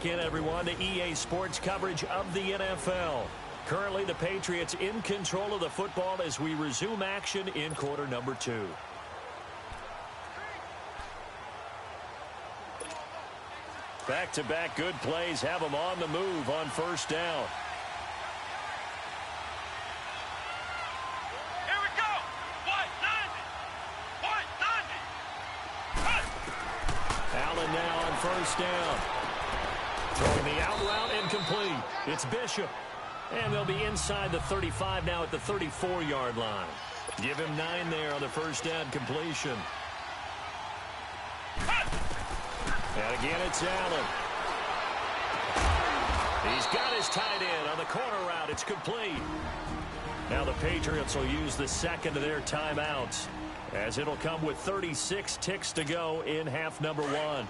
back in, everyone, to EA Sports coverage of the NFL. Currently, the Patriots in control of the football as we resume action in quarter number 2. Back-to-back good plays have them on the move on first down. Here we go. 190. Allen now on first down. Throwing the out route incomplete. It's Bishop. And they'll be inside the 35 now at the 34-yard line. Give him 9 there on the first down completion. And again, it's Allen. He's got his tight end on the corner route. It's complete. Now the Patriots will use the second of their timeouts, as it'll come with 36 ticks to go in half number 1.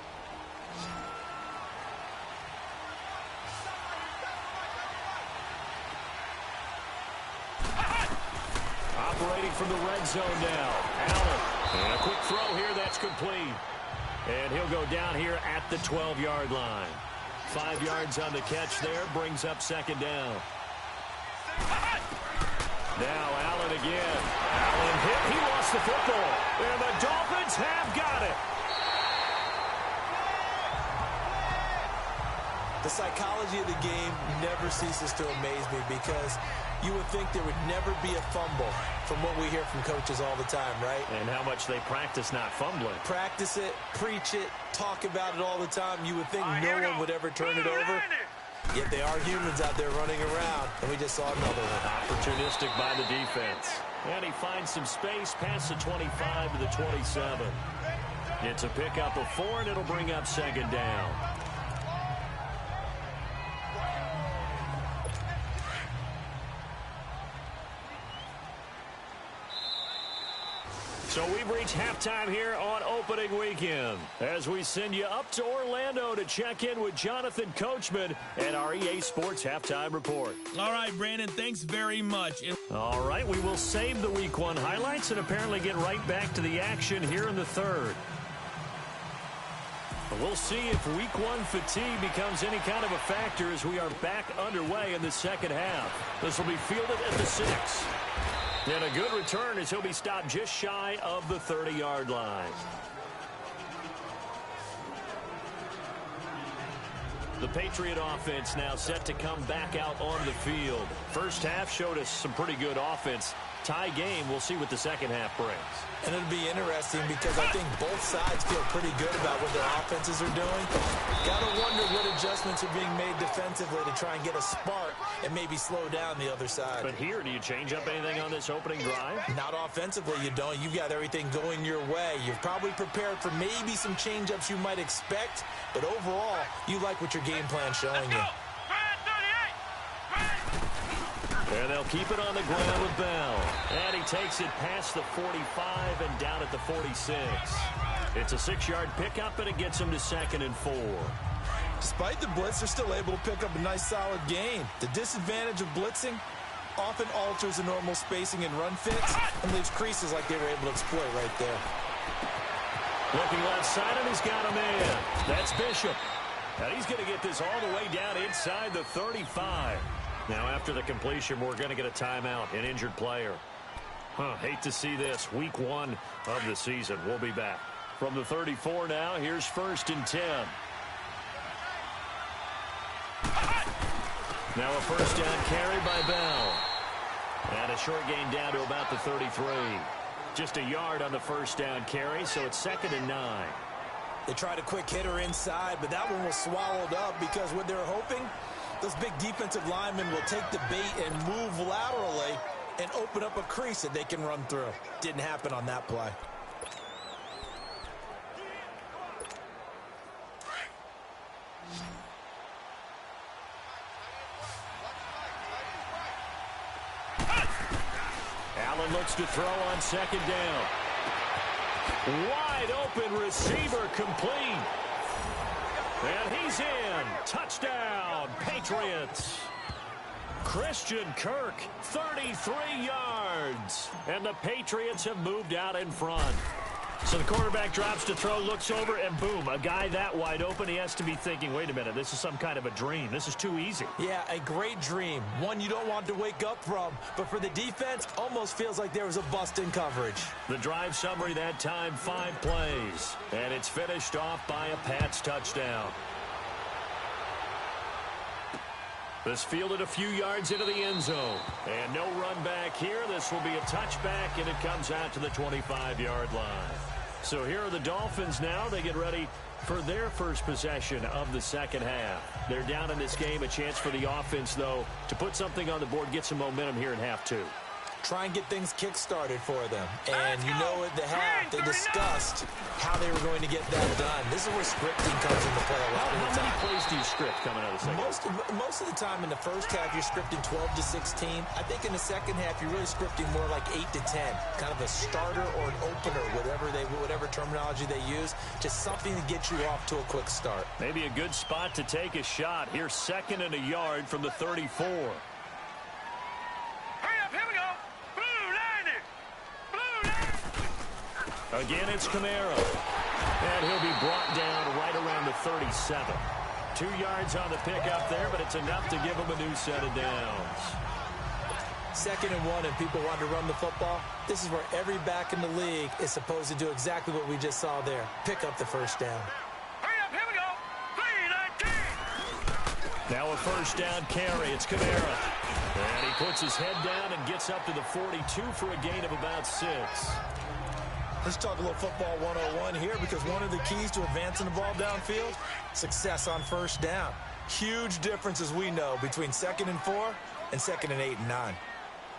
Operating from the red zone now. Allen. And a quick throw here that's complete. And he'll go down here at the 12-yard line. 5 yards on the catch there, brings up second down. Now Allen again. Allen hit. He lost the football. And the Dolphins have got it. The psychology of the game never ceases to amaze me, because you would think there would never be a fumble from what we hear from coaches all the time, right? And how much they practice not fumbling. Practice it, preach it, talk about it all the time. You would think no one would ever turn it over. Yet they are humans out there running around, and we just saw another one. Opportunistic by the defense. And he finds some space past the 25 to the 27. It's a pickup of 4, and it'll bring up second down. So we've reached halftime here on opening weekend, as we send you up to Orlando to check in with Jonathan Coachman and our EA Sports Halftime Report. All right, Brandon, thanks very much. All right, we will save the Week 1 highlights and apparently get right back to the action here in the third. We'll see if Week 1 fatigue becomes any kind of a factor as we are back underway in the second half. This will be fielded at the 6. And a good return as he'll be stopped just shy of the 30-yard line. The Patriot offense now set to come back out on the field. First half showed us some pretty good offense. Tie game, we'll see what the second half brings. And it'll be interesting, because I think both sides feel pretty good about what their offenses are doing. Got to wonder what adjustments are being made defensively to try and get a spark and maybe slow down the other side. But here, do you change up anything on this opening drive? Not offensively, you don't. You've got everything going your way. You've probably prepared for maybe some change-ups you might expect, but overall, you like what your game plan's showing you. And they'll keep it on the ground with Bell. And he takes it past the 45 and down at the 46. It's a 6-yard pickup, and it gets him to 2nd and 4. Despite the blitz, they're still able to pick up a nice, solid gain. The disadvantage of blitzing often alters the normal spacing and run fits and leaves creases like they were able to exploit right there. Looking left side, and he's got him in. That's Bishop. And he's going to get this all the way down inside the 35. Now, after the completion, we're going to get a timeout, an injured player. Hate to see this. Week 1 of the season. We'll be back. From the 34 now, here's 1st and 10. Now a first down carry by Bell. And a short gain down to about the 33. Just a yard on the first down carry, so it's 2nd and 9. They tried a quick hitter inside, but that one was swallowed up, because what they're hoping, those big defensive linemen will take the bait and move laterally and open up a crease that they can run through. Didn't happen on that play. Allen looks to throw on 2nd down. Wide open receiver, complete. And he's in. Touchdown, Patriots. Christian Kirk, 33 yards. And the Patriots have moved out in front. So the quarterback drops to throw, looks over, and boom, a guy that wide open, he has to be thinking, wait a minute, this is some kind of a dream. This is too easy. Yeah, a great dream. One you don't want to wake up from. But for the defense, almost feels like there was a bust in coverage. The drive summary that time, 5 plays. And it's finished off by a Pats touchdown. This fielded a few yards into the end zone. And no run back here. This will be a touchback, and it comes out to the 25-yard line. So here are the Dolphins now. They get ready for their first possession of the second half. They're down in this game. A chance for the offense, though, to put something on the board, get some momentum here in half 2. Try and get things kick-started for them. And you know at the half, they discussed how they were going to get that done. This is where scripting comes into play a lot of the time. How many plays do you script coming out of the second half? Most of the time in the first half, you're scripting 12 to 16. I think in the second half, you're really scripting more like 8 to 10. Kind of a starter or an opener, whatever terminology they use. Just something to get you off to a quick start. Maybe a good spot to take a shot. Here's 2nd and a yard from the 34. Again, it's Kamara. And he'll be brought down right around the 37. 2 yards on the pickup there, but it's enough to give him a new set of downs. 2nd and 1, and people want to run the football. This is where every back in the league is supposed to do exactly what we just saw there. Pick up the first down. Here we go. 3-19. Now a first down carry. It's Kamara. And he puts his head down and gets up to the 42 for a gain of about 6. Let's talk a little football 101 here, because one of the keys to advancing the ball downfield, success on first down. Huge difference, as we know, between 2nd and 4 and 2nd and 8 and 9.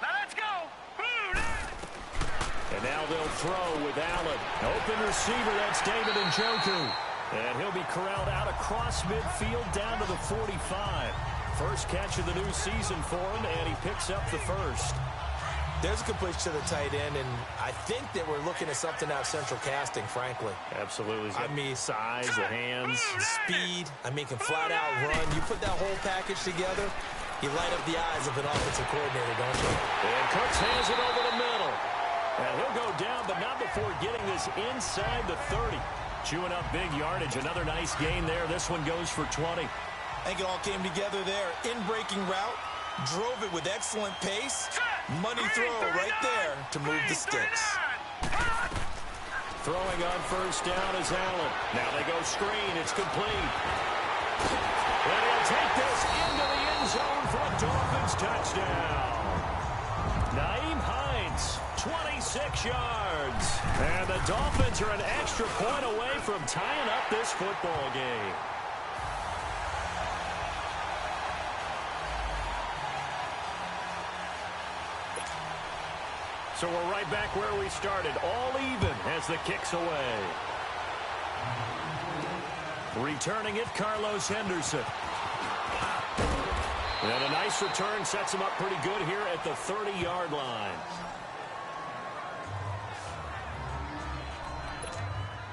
Now let's go. And now they'll throw with Allen. Open receiver, that's David Njoku. And he'll be corralled out across midfield down to the 45. First catch of the new season for him, and he picks up the first. There's a completion to the tight end, and I think that we're looking at something out of central casting, frankly. Absolutely. I mean, size, the hands. Speed. I mean, can flat out run. You put that whole package together, you light up the eyes of an offensive coordinator, don't you? And Cooks hands it over the middle. And he'll go down, but not before getting this inside the 30. Chewing up big yardage. Another nice gain there. This one goes for 20. I think it all came together there. In-breaking route. Drove it with excellent pace. Money throw right there to move the sticks. Throwing on first down is Allen. Now they go screen. It's complete. And he'll take this into the end zone for a Dolphins touchdown. Nyheim Hines, 26 yards. And the Dolphins are an extra point away from tying up this football game. So we're right back where we started, all even as the kick's away. Returning it, Carlos Henderson. And a nice return sets him up pretty good here at the 30-yard line.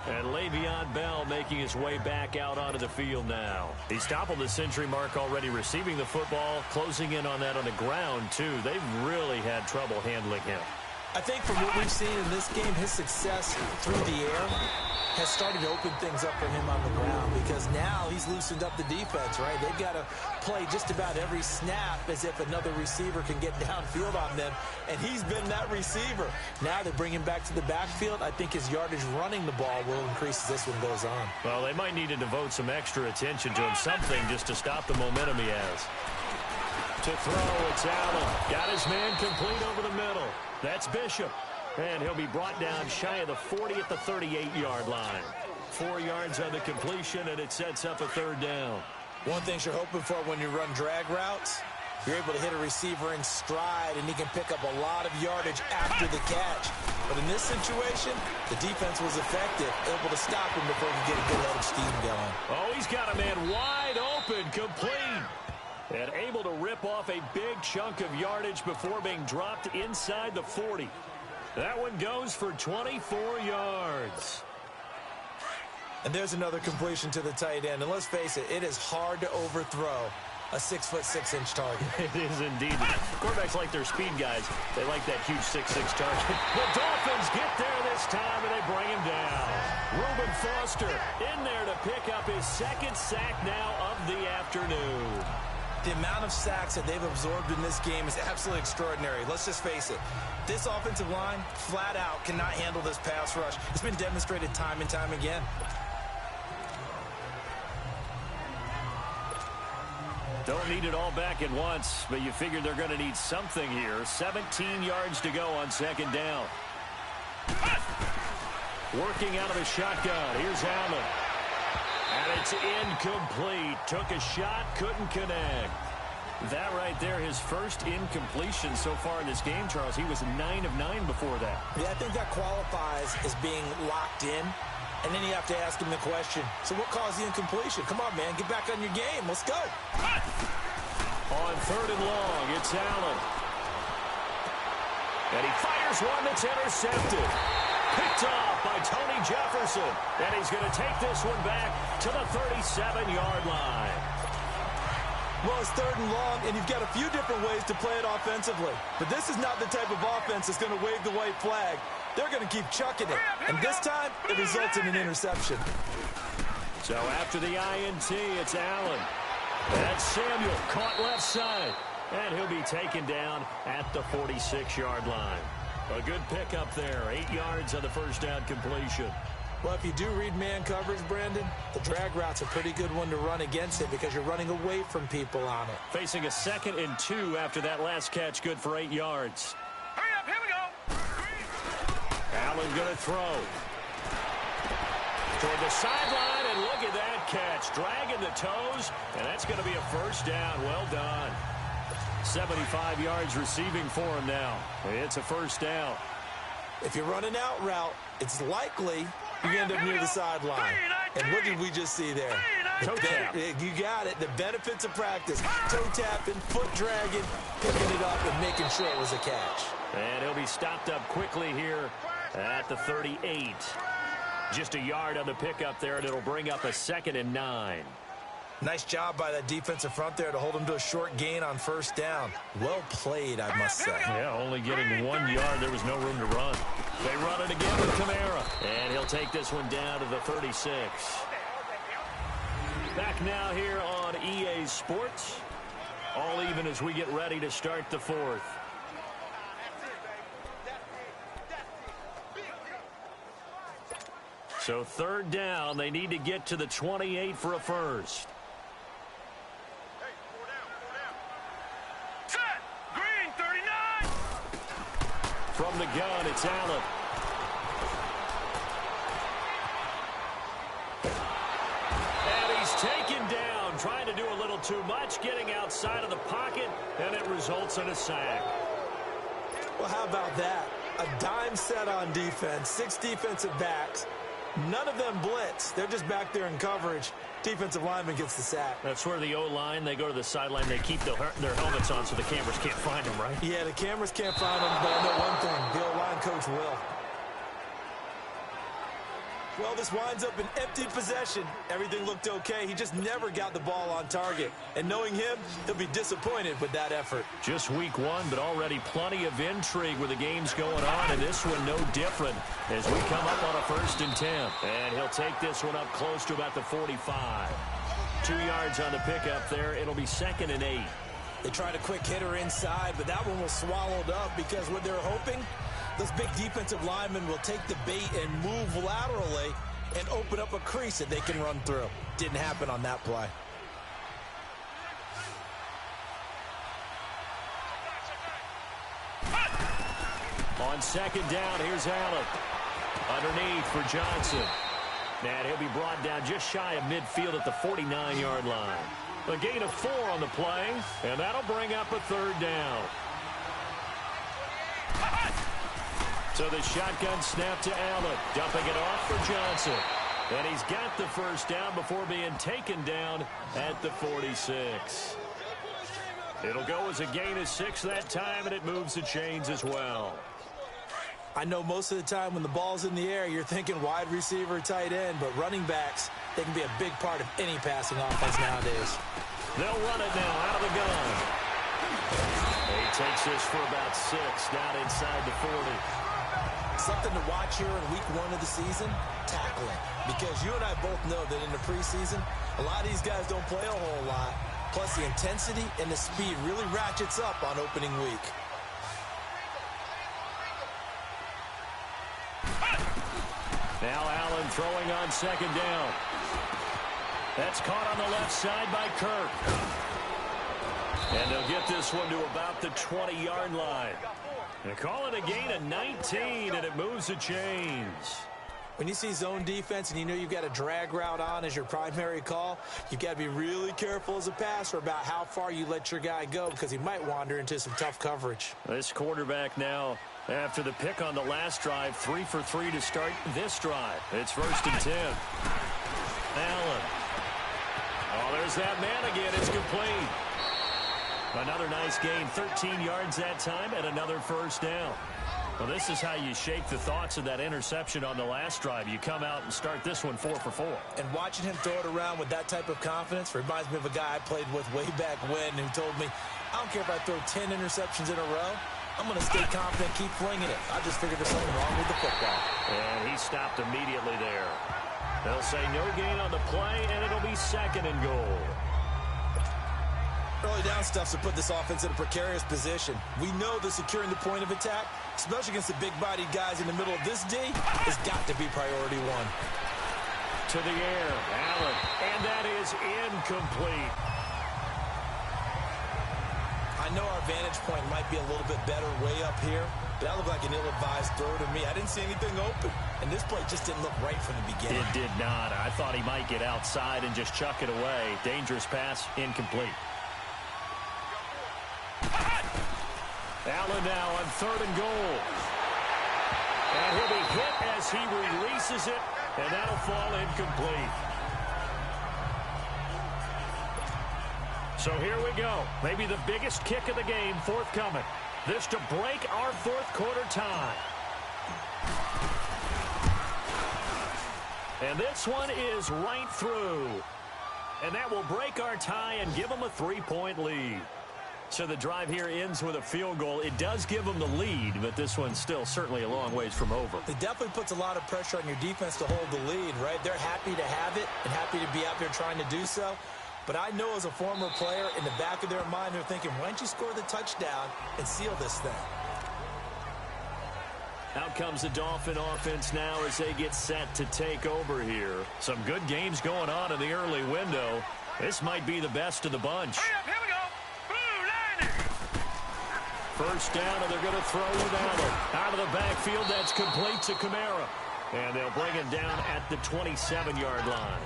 And Le'Veon Bell making his way back out onto the field now. He's toppled the century mark already, receiving the football, closing in on that on the ground, too. They've really had trouble handling him. I think from what we've seen in this game, his success through the air has started to open things up for him on the ground, because now he's loosened up the defense, right? They've got to play just about every snap as if another receiver can get downfield on them, and he's been that receiver. Now they bring him back to the backfield. I think his yardage running the ball will increase as this one goes on. Well, they might need to devote some extra attention to him, something just to stop the momentum he has. To throw, it's Allen. Got his man complete over the middle. That's Bishop. And he'll be brought down shy of the 40 at the 38-yard line. 4 yards on the completion, and it sets up a third down. One thing you're hoping for when you run drag routes, you're able to hit a receiver in stride, and he can pick up a lot of yardage after the catch. But in this situation, the defense was effective, able to stop him before he could get a good head of steam going. Oh, he's got a man wide open, complete. And able to rip off a big chunk of yardage before being dropped inside the 40. That one goes for 24 yards. And there's another completion to the tight end. And let's face it, it is hard to overthrow a 6'6" target. It is indeed. Quarterbacks like their speed guys. They like that huge 6'6" target. The Dolphins get there this time, and they bring him down. Reuben Foster in there to pick up his second sack now of the afternoon. The amount of sacks that they've absorbed in this game is absolutely extraordinary. Let's just face it. This offensive line, flat out, cannot handle this pass rush. It's been demonstrated time and time again. Don't need it all back at once, but you figure they're going to need something here. 17 yards to go on second down. Working out of the shotgun. Here's Allen. And it's incomplete. Took a shot, couldn't connect. That right there, his first incompletion so far in this game, Charles. He was 9 of 9 before that. Yeah, I think that qualifies as being locked in. And then you have to ask him the question, so what caused the incompletion? Come on, man, get back on your game. Let's go. On third and long, it's Allen. And he fires one that's intercepted. Picked off by Tony Jefferson. And he's going to take this one back to the 37-yard line. Well, it's third and long, and you've got a few different ways to play it offensively. But this is not the type of offense that's going to wave the white flag. They're going to keep chucking it. And this time, it results in an interception. So after the INT, it's Allen. That's Samuel, caught left side. And he'll be taken down at the 46-yard line. A good pickup there, 8 yards on the first down completion. Well, if you do read man coverage, Brandon, the drag route's a pretty good one to run against it because you're running away from people on it. Facing a 2nd and 2 after that last catch, good for 8 yards. Hurry up, here we go. Allen going to throw. Toward the sideline, and look at that catch. Dragging the toes, and that's going to be a first down. Well done. 75 yards receiving for him now. It's a first down. If you're running out route, it's likely you end up near the sideline. And what did we just see there? Toe tap. You got it. The benefits of practice. Toe tapping, foot dragging, picking it up and making sure it was a catch. And he'll be stopped up quickly here at the 38. Just a yard on the pickup there, and it'll bring up a 2nd and 9. Nice job by that defensive front there to hold him to a short gain on first down. Well played, I must say. Yeah, only getting 1 yard. There was no room to run. They run it again with Kamara. And he'll take this one down to the 36. Back now here on EA Sports. All even as we get ready to start the fourth. So third down, they need to get to the 28 for a first. Set. Green, 39. From the gun, it's Allen. And he's taken down, trying to do a little too much, getting outside of the pocket, and it results in a sack. Well, how about that? A dime set on defense, 6 defensive backs. None of them blitz. They're just back there in coverage. Defensive lineman gets the sack. That's where the O-line, they go to the sideline, they keep their helmets on so the cameras can't find them, right? Yeah, the cameras can't find them, but I know one thing. The O-line coach will. Well, this winds up an empty possession. Everything looked okay. He just never got the ball on target. And knowing him, he'll be disappointed with that effort. Just week 1, but already plenty of intrigue with the games going on, and this one no different as we come up on a 1st and 10. And he'll take this one up close to about the 45. 2 yards on the pickup there. It'll be 2nd and 8. They tried a quick hitter inside, but that one was swallowed up because what they're hoping, those big defensive linemen will take the bait and move laterally and open up a crease that they can run through. Didn't happen on that play. On 2nd down, here's Allen. Underneath for Johnson. And he'll be brought down just shy of midfield at the 49-yard line. A gain of 4 on the play, and that'll bring up a 3rd down. So the shotgun snap to Allen, dumping it off for Johnson. And he's got the first down before being taken down at the 46. It'll go as a gain of 6 that time, and it moves the chains as well. I know most of the time when the ball's in the air, you're thinking wide receiver, tight end, but running backs, they can be a big part of any passing offense nowadays. They'll run it now out of the gun. He takes this for about 6 down inside the 40. Something to watch here in week 1 of the season, tackling. Because you and I both know that in the preseason, a lot of these guys don't play a whole lot. Plus the intensity and the speed really ratchets up on opening week. Now Allen throwing on 2nd down. That's caught on the left side by Kirk. And they'll get this one to about the 20-yard line. They call it a gain of 19, and it moves the chains. When you see zone defense and you know you've got a drag route on as your primary call, you've got to be really careful as a passer about how far you let your guy go because he might wander into some tough coverage. This quarterback now, after the pick on the last drive, 3 for 3 to start this drive. It's 1st and 10. Allen. Oh, there's that man again. It's complete. Another nice gain, 13 yards that time, and another 1st down. Well, this is how you shake the thoughts of that interception on the last drive. You come out and start this one 4 for 4. And watching him throw it around with that type of confidence reminds me of a guy I played with way back when who told me, I don't care if I throw 10 interceptions in a row. I'm going to stay confident, keep flinging it. I just figured there's something wrong with the football. And he stopped immediately there. They'll say no gain on the play, and it'll be 2nd and goal. Early down stuffs to put this offense in a precarious position. We know that securing the point of attack, especially against the big-bodied guys in the middle of this D, has got to be priority 1. To the air, Allen, and that is incomplete. I know our vantage point might be a little bit better way up here, but that looked like an ill-advised throw to me. I didn't see anything open, and this play just didn't look right from the beginning. It did not. I thought he might get outside and just chuck it away. Dangerous pass, incomplete. Allen now on 3rd and goal. And he'll be hit as he releases it, and that'll fall incomplete. So here we go. Maybe the biggest kick of the game forthcoming. This to break our 4th quarter tie. And this one is right through. And that will break our tie and give them a 3-point lead. So the drive here ends with a field goal. It does give them the lead, but this one's still certainly a long ways from over. It definitely puts a lot of pressure on your defense to hold the lead, right? They're happy to have it and happy to be out there trying to do so. But I know as a former player, in the back of their mind, they're thinking, why don't you score the touchdown and seal this thing? Out comes the Dolphin offense now as they get set to take over here. Some good games going on in the early window. This might be the best of the bunch. Hurry up, here we go. 1st down, and they're going to throw with Allen. Out of the backfield, that's complete to Kamara. And they'll bring him down at the 27-yard line.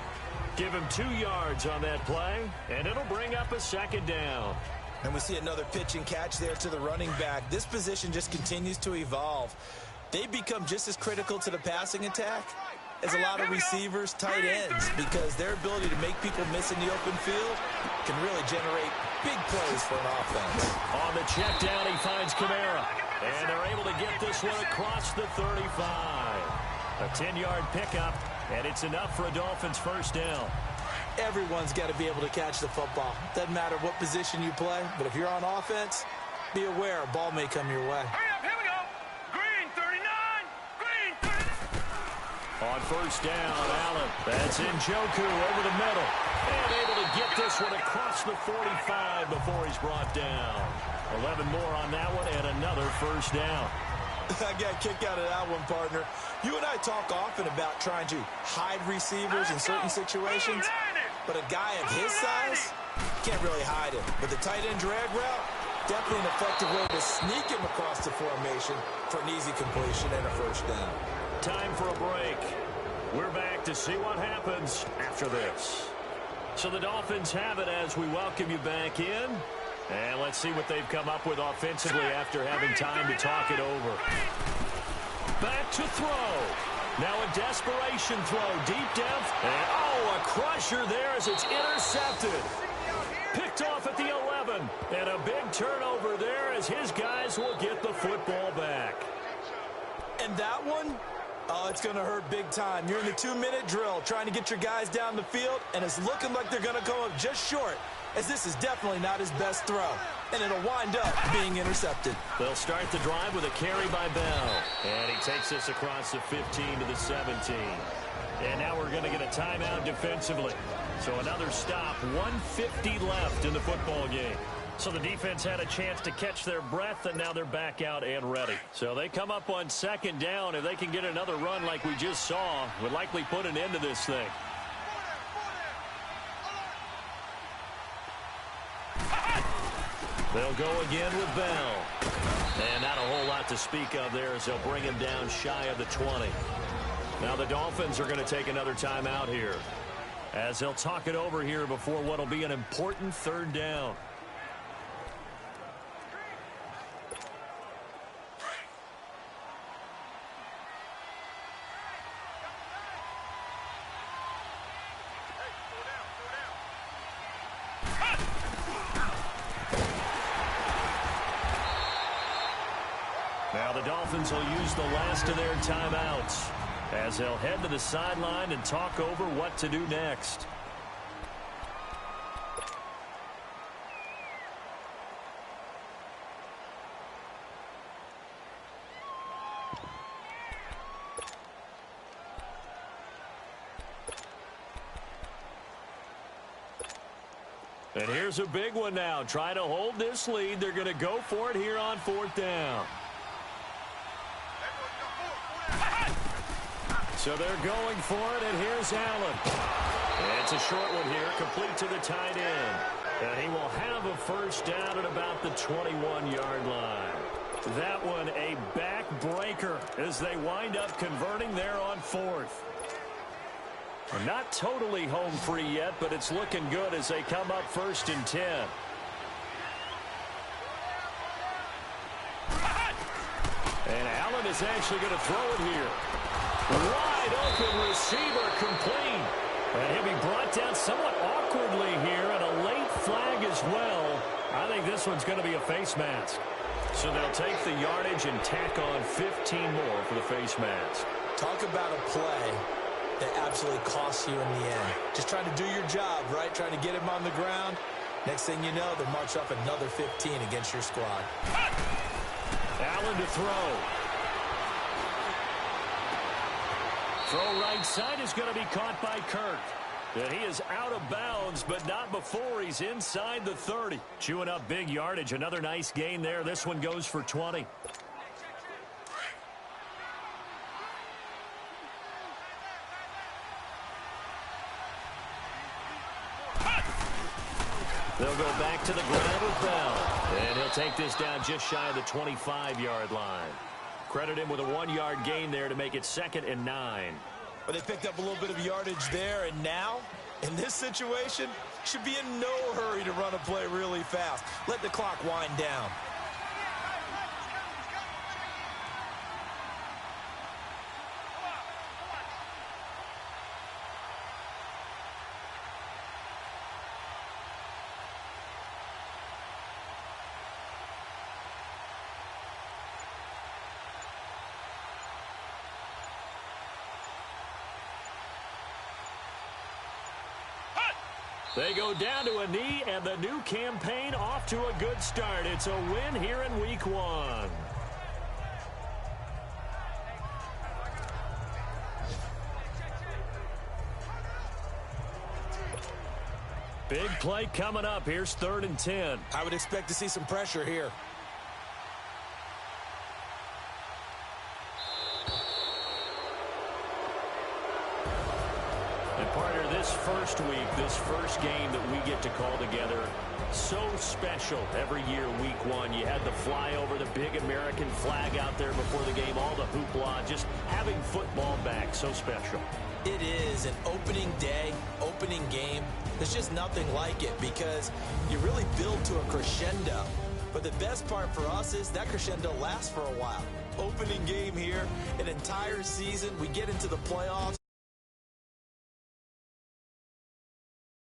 Give him 2 yards on that play, and it'll bring up a 2nd down. And we see another pitch and catch there to the running back. This position just continues to evolve. They become just as critical to the passing attack as a lot of receivers, tight ends, because their ability to make people miss in the open field can really generate big plays for an offense. On the check down, he finds Kamara. And they're able to get this one across the 35. A 10-yard pickup, and it's enough for a Dolphins 1st down. Everyone's got to be able to catch the football. Doesn't matter what position you play, but if you're on offense, be aware a ball may come your way. Hurry up, here we go. Green 39. Green 39. On 1st down, Allen. That's Njoku over the middle. And able to get this one across the 45 before he's brought down. 11 more on that one and another 1st down. I got a kick out of that one, partner. You and I talk often about trying to hide receivers in certain situations, but a guy of his size can't really hide him. But the tight end drag route, definitely an effective way to sneak him across the formation for an easy completion and a 1st down. Time for a break. We're back to see what happens after this. So the Dolphins have it as we welcome you back in. And let's see what they've come up with offensively after having time to talk it over. Back to throw. Now a desperation throw. Deep depth. And oh, a crusher there as it's intercepted. Picked off at the 11. And a big turnover there as his guys will get the football back. And that one, oh, it's going to hurt big time. You're in the 2-minute drill trying to get your guys down the field, and it's looking like they're going to come up just short as this is definitely not his best throw, and it'll wind up being intercepted. They'll start the drive with a carry by Bell, and he takes this across the 15 to the 17. And now we're going to get a timeout defensively. So another stop, 1:50 left in the football game. So the defense had a chance to catch their breath, and now they're back out and ready. So they come up on second down. If they can get another run like we just saw, would likely put an end to this thing. They'll go again with Bell. And not a whole lot to speak of there as they'll bring him down shy of the 20. Now the Dolphins are going to take another timeout here, as they'll talk it over here before what will be an important third down. Now the Dolphins will use the last of their timeouts, as they'll head to the sideline and talk over what to do next. And here's a big one now. Trying to hold this lead. They're going to go for it here on fourth down. So they're going for it, and here's Allen. And it's a short one here, complete to the tight end. And he will have a first down at about the 21-yard line. That one a backbreaker as they wind up converting there on fourth. Not totally home free yet, but it's looking good as they come up 1st and 10. And Allen is actually going to throw it here. Wide open receiver, complete. And he'll be brought down somewhat awkwardly here, and a late flag as well. I think this one's going to be a face mask. So they'll take the yardage and tack on 15 more for the face mask. Talk about a play that absolutely costs you in the end. Just trying to do your job, right? Trying to get him on the ground. Next thing you know, they march up another 15 against your squad. Allen to throw. Throw right side is going to be caught by Kirk. And he is out of bounds, but not before he's inside the 30. Chewing up big yardage. Another nice gain there. This one goes for 20. They'll go back to the ground with Bell. And he'll take this down just shy of the 25-yard line. Credit him with a 1-yard gain there to make it 2nd and 9. But they picked up a little bit of yardage there, and now, in this situation, should be in no hurry to run a play really fast. Let the clock wind down. They go down to a knee, and the new campaign off to a good start. It's a win here in week 1. Big play coming up. Here's 3rd and 10. I would expect to see some pressure here. Partner, this first week, this first game that we get to call together, so special every year, week 1. You had the flyover, the big American flag out there before the game, all the hoopla, just having football back, so special. It is an opening day, opening game. There's just nothing like it because you really build to a crescendo. But the best part for us is that crescendo lasts for a while. Opening game here, an entire season, we get into the playoffs.